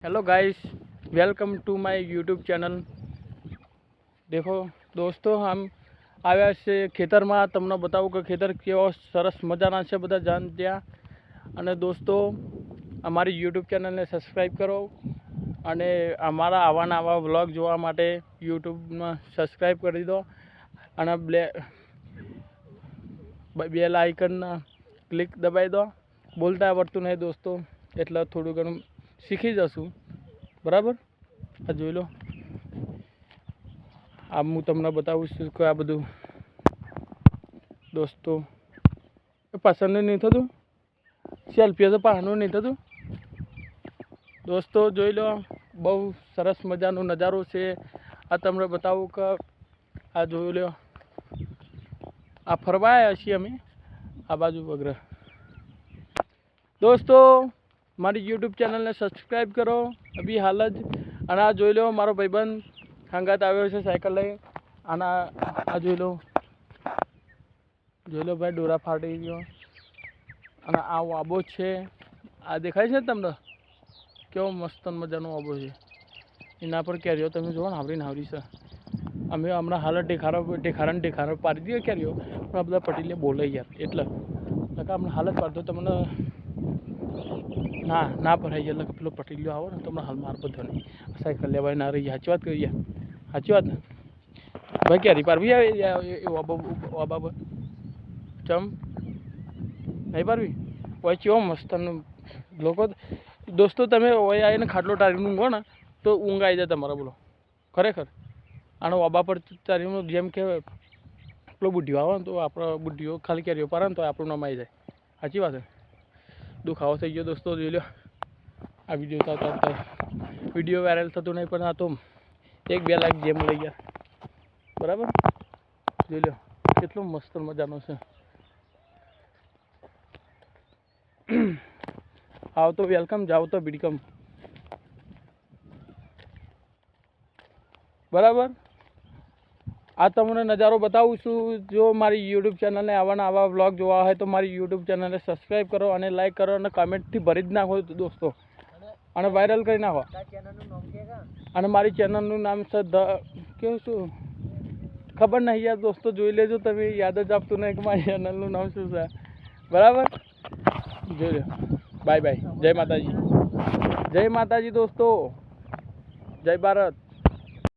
Hello guys, welcome to my YouTube channel. देखो दोस्तों, हम આવ્યા છે ખેતરમાં। તમને બતાવું કે ખેતર કેવો સરસ મજાના છે, બધા જાણ ત્યાં। અને દોસ્તો, અમારી યુટ્યુબ ચેનલને સબસ્ક્રાઈબ કરો અને અમારા આવા વ્લોગ જોવા માટે યુટ્યુબમાં સબસ્ક્રાઈબ કરી દો અને બેલ આઇકનના ક્લિક દબાવી દો। બોલતા આવડતું નહીં દોસ્તો, એટલે થોડું ઘણું શીખી જશું, બરાબર। આ જોઈ લો, આ હું તમને બતાવું છું કે આ બધું દોસ્તો પસંદ નહીં થતું, સેલ્ફી તો પાનું નહીં થતું દોસ્તો। જોઈ લો, બહુ સરસ મજાનો નજારો છે। આ તમને બતાવું કે આ જોઈ લો, આ ફરવા આવ્યા છીએ અમે આ બાજુ વગર દોસ્તો। મારી યુટ્યુબ ચેનલને સબસ્ક્રાઈબ કરો અભી હાલ જ। અને આ જોઈ લો, મારો ભાઈબંધ હંગાત આવ્યો છે સાયકલ લઈ। અને આ જોઈ લો ભાઈ, ડોરા ફાટી ગયો। અને આ વાબો છે, આ દેખાય છે તમને, કેવો મસ્ત મજાનો વાબો છે। એના પર કેરીઓ તમે જુઓ ને, આવરી છે। અમે હમણાં હાલ ટેખારા પાડી દઈએ કેરીઓ, પણ આ બધા પટીલે બોલે યાર, એટલે હમણાં હાલ જ પાડતો તમને ના ભરાઈ જાય। એટલે પેલો પટીલિયો આવો ને તમને હાલ માર બધો નહીં, સાયકલ લેવાય ના રહી। સાચી વાત કહીએ, સાચી વાત ને ભાઈ। કેરી પારવી આવે એ વાબા ચમ નહીં પારવી હોય, કેવો મસ્ત લોકો દોસ્તો। તમે ઓય આવીને ખાટલો ટાળીને ઊંઘો ને તો ઊંઘ આવી જાય તમારા, બોલો ખરેખર। આનો વાબા પર ચારીનું જેમ કે પેલો બુઢીઓ આવે ને, તો આપણો બુઢીઓ ખાલી કેરીઓ પારે ને તો આપણું નામ આવી જાય। સાચી વાત છે। દુખાવો થઈ ગયો દોસ્તો, જોઈ લો આ વિડીયો તો વિડીયો વાયરલ થતું નહીં, પણ આ તો 1-2 લાખ જેમ લઈ ગયા, બરાબર। જોઈ લો કેટલું મસ્ત મજાનો છે। આવ તો વેલકમ, જાવ તો બીડકમ, બરાબર। આ તમને નજારો બતાવું છું। જો મારી યુટ્યુબ ચેનલને આવા વ્લોગ જોવા હોય તો મારી યુટ્યુબ ચેનલને સબસ્ક્રાઈબ કરો અને લાઈક કરો અને કમેન્ટથી ભરી જ નાખો દોસ્તો, અને વાયરલ કરી નાખો। અને મારી ચેનલનું નામ છે કેવું શું ખબર નહીં યાર દોસ્તો, જોઈ લેજો તમે, યાદ જ આપતું નહીં કે મારી ચેનલનું નામ શું છે, બરાબર। જોઈ લો, બાય બાય, જય માતાજી, જય માતાજી દોસ્તો, જય ભારત।